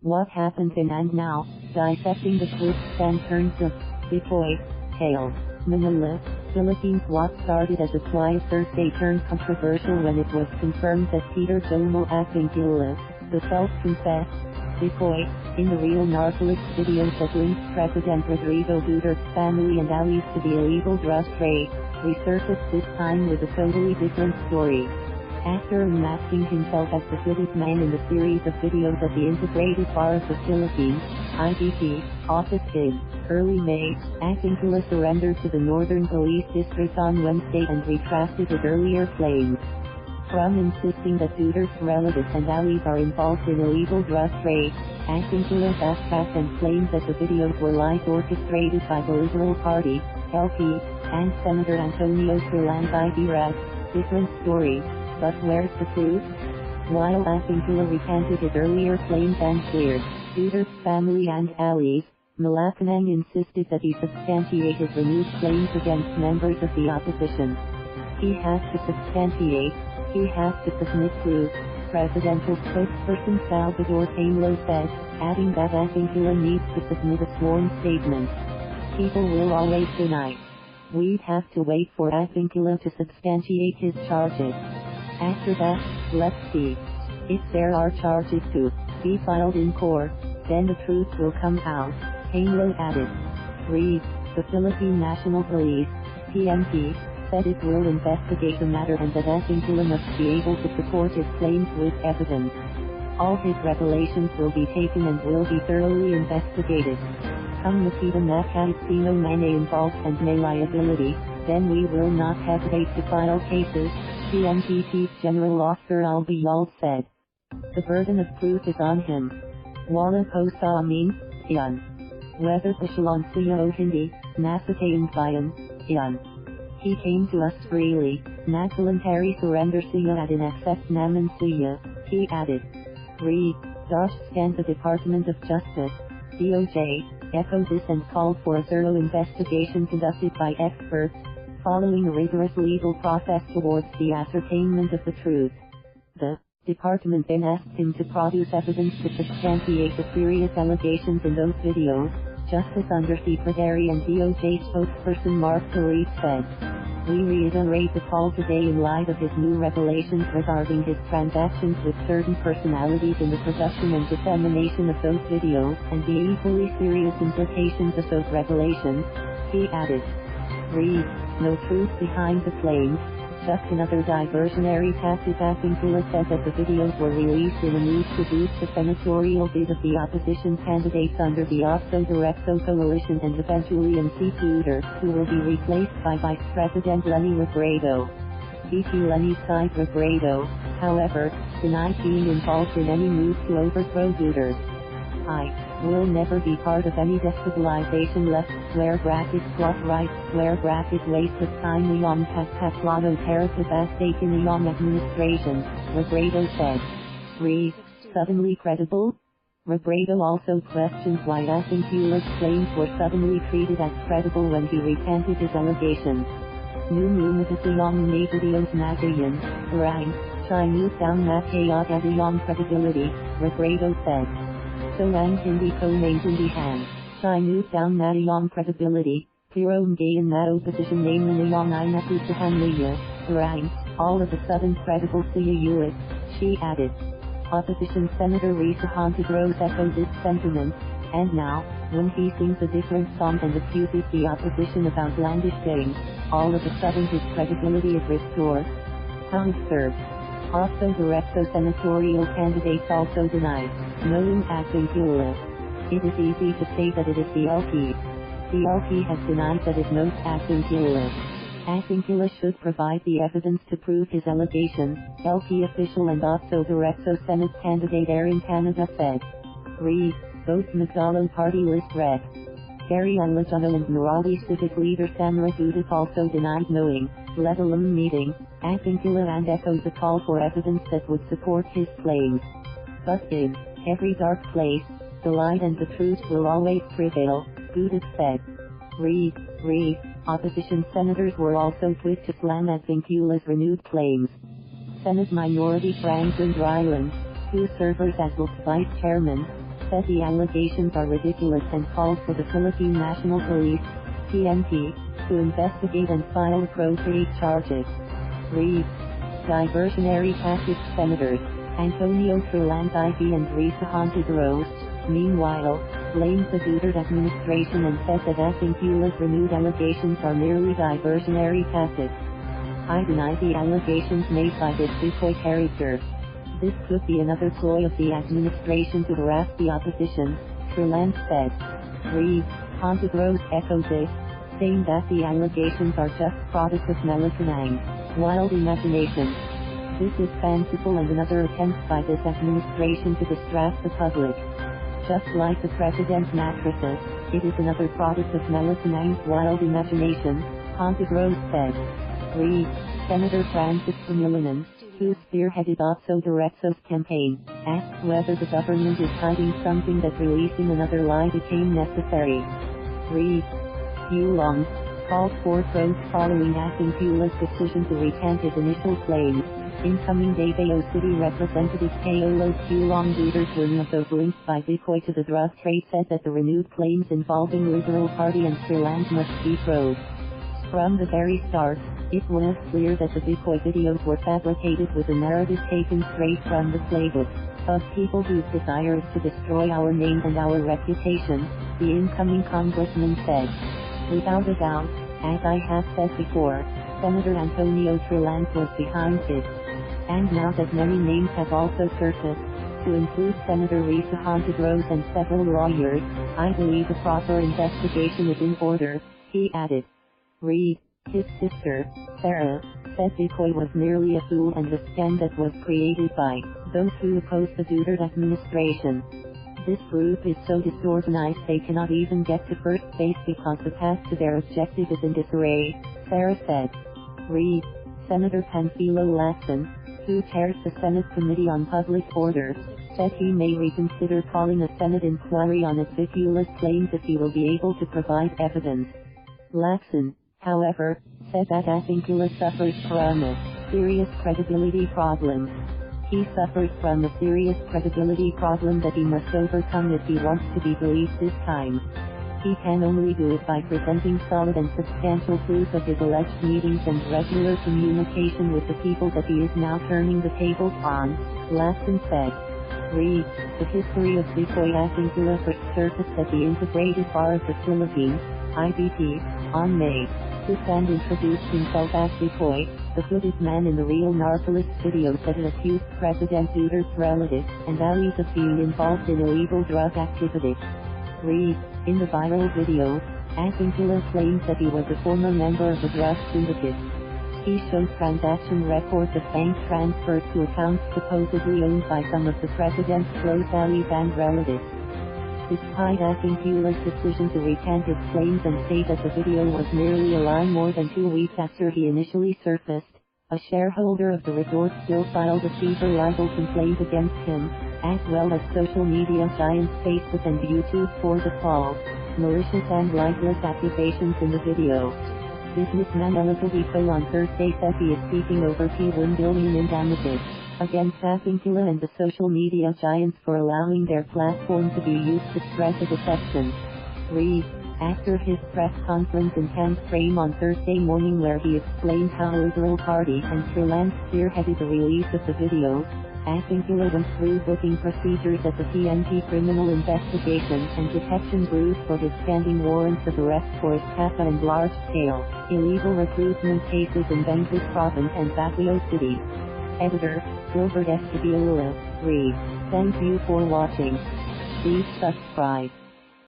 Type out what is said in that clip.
What happened then and now, dissecting the twists and turns of Bikoy tale. Manila, Philippines. What started as a quiet Thursday turned controversial when it was confirmed that Peter Joemel Advincula, the self-confessed Bikoy, in the Real Narcolist videos that linked President Rodrigo Duterte's family and allies to the illegal drug trade, resurfaced this time with a totally different story. After unmasking himself as the hooded man in the series of videos at the Integrated Bar of the Philippines, IDP, office in early May, Advincula surrendered to the Northern Police District on Wednesday and retracted his earlier claims. From insisting that Duterte's relatives and allies are involved in illegal drug trade, Advincula backtracked and claimed that the videos were lies orchestrated by the Liberal Party, LP, and Senator Antonio Trillanes IV. Different story. But where's the truth? While Advincula recanted his earlier claims and cleared Duterte's family and allies, Malacañang insisted that he substantiated renewed claims against members of the opposition. He has to substantiate, he has to submit proof, Presidential Spokesperson Salvador Panelo said, adding that Advincula needs to submit a sworn statement. People will always deny. We'd have to wait for Advincula to substantiate his charges. After that, let's see. If there are charges to be filed in court, then the truth will come out, Panelo added. Read, the Philippine National Police, PNP, said it will investigate the matter and that Advincula must be able to support his claims with evidence. All his revelations will be taken and will be thoroughly investigated. Kung makita na kahit sino may involved and may liability, then we will not hesitate to file cases, PNP Chief General Oscar Albayalde said. The burden of proof is on him. Wala po sa amin, yan. Whether pasyalon siya o hindi, nasa taongbayan, yan. He came to us freely, nagvoluntary surrender siya at in-accept namin siya, he added. Read, the Department of Justice, DOJ, echoed this and called for a thorough investigation conducted by experts, following a rigorous legal process towards the ascertainment of the truth. The department then asked him to produce evidence to substantiate the serious allegations in those videos, Justice Undersecretary and DOJ spokesperson Markk said. We reiterate the call today in light of his new revelations regarding his transactions with certain personalities in the production and dissemination of those videos, and the equally serious implications of those revelations, he added. Read, no truth behind the claims, just another diversionary tactic. Advincula said that the videos were released in a move to boost the senatorial bid of the opposition candidates under the Otso Diretso coalition and eventually unseat Dutertes, who will be replaced by Vice President Leni Robredo. VP Leni's side Robredo, however, denied being involved in any move to overthrow Dutertes. I will never be part of any destabilization left, square bracket plot right, square bracket waste of time ngayong pagkaplano para sa ngayong administration, Robredo said. Read, suddenly credible? Robredo also questions why Advincula's claims were suddenly treated as credible when he recanted his allegations. Lumabas may videos nagayon, rang, Chinese down na kaya yung credibility, Robredo said. So ang hindi ko maintindihan, Chinese down na yung credibility, pero ngayon na opposition name na yung ay napusahan niya, rang, all of a sudden credible siya ulit, she added. Opposition Senator Rodrigo echoed this sentiment, and now, when he sings a different song and accuses the opposition of outlandish things, all of a sudden his credibility is restored. How absurd. Otso Diretso senatorial candidates also denied knowing Advincula. It is easy to say that it is the LP. The LP has denied that it knows Advincula. Advincula should provide the evidence to prove his allegations, LP official and Otso Diretso Senate candidate in Canada said. Read, both Magdalo Party list rep. Gary Alajano and Morali civic leader Samara Duterte also denied knowing, let alone meeting, Advincula and echoed the call for evidence that would support his claims. But in every dark place, the light and the truth will always prevail, Duterte said. Read, opposition senators were also quick to slam Advincula's renewed claims. Senate Minority Franklin Dryland, who serves as the vice chairman, said the allegations are ridiculous and called for the Philippine National Police, PNP, to investigate and file appropriate charges. Read. Diversionary tactics. Senators Antonio Trillanes IV and Recanted Rose, meanwhile, blames the Duterte administration and says that Advincula's renewed allegations are merely diversionary tactics. I deny the allegations made by this Bikoy character. This could be another ploy of the administration to harass the opposition, Trillanes said. Read. Haunted Rose echoed this, saying that the allegations are just products of Malacañang, wild imagination. This is fanciful and another attempt by this administration to distract the public. Just like the President's mattresses, it is another product of Malacañang's wild imagination, Haunted Rose said. Read. Senator Francis Trillanes, who spearheaded Otso Diretso's campaign, asked whether the government is hiding something that releasing another lie became necessary. Read. Long called for probes following Advincula's decision to recant his initial claims. Incoming Davao City Representative Paolo Long Duterte's one of those linked by Bikoy to the drug trade said that the renewed claims involving Liberal Party and Trillanes must be probed. From the very start, it was clear that the Bikoy videos were fabricated with a narrative taken straight from the playbook of people whose desire is to destroy our name and our reputation, the incoming congressman said. Without a doubt, as I have said before, Senator Antonio Trillanes was behind it. And now that many names have also surfaced, to include Senator Recanted Rose and several lawyers, I believe a proper investigation is in order, he added. Read. His sister, Sarah, said Bikoy was merely a fool and a scam that was created by those who oppose the Duterte administration. This group is so disorganized they cannot even get to first base because the path to their objective is in disarray, Sarah said. Read. Senator Panfilo Lacson, who chairs the Senate Committee on Public Order, said he may reconsider calling a Senate inquiry on Advincula's claims if he will be able to provide evidence. Lacson, however, said that Advincula suffers from a serious credibility problem. He suffers from a serious credibility problem that he must overcome if he wants to be believed this time. He can only do it by presenting solid and substantial proof of his alleged meetings and regular communication with the people that he is now turning the tables on, Lacson said. Read. The history of Bikoy. Advincula first surfaced at the Integrated Bar of the Philippines, IBP, on May 5th and introduced himself as Bikoy, the hooded man in the Real Narcolist video that accused President Duterte's relatives and allies of being involved in illegal drug activity. Read. In the viral video, Advincula claims that he was a former member of a drug syndicate. He shows transaction records of bank transfers to accounts supposedly owned by some of the president's close allies and relatives. Despite Advincula's decision to recant his claims and say that the video was merely a lie more than 2 weeks after he initially surfaced, a shareholder of the resort still filed a fever libel complaint against him, as well as social media giants Facebook and YouTube for the false, malicious and libelous accusations in the video. Businessman Bikoy on Thursday said he is seeking over $1 billion in damages against Advincula and the social media giants for allowing their platform to be used to spread the deception. Read. After his press conference in Camp Frame on Thursday morning where he explained how Liberal Party and Trillanes spearheaded the release of the videos, Advincula went through booking procedures at the PNP Criminal Investigation and Detection Group for his standing warrants of arrest for estafa and large-scale, illegal recruitment cases in Benguet Province and Davao City. Editor, Gilbert S. Read. Thank you for watching. Please subscribe.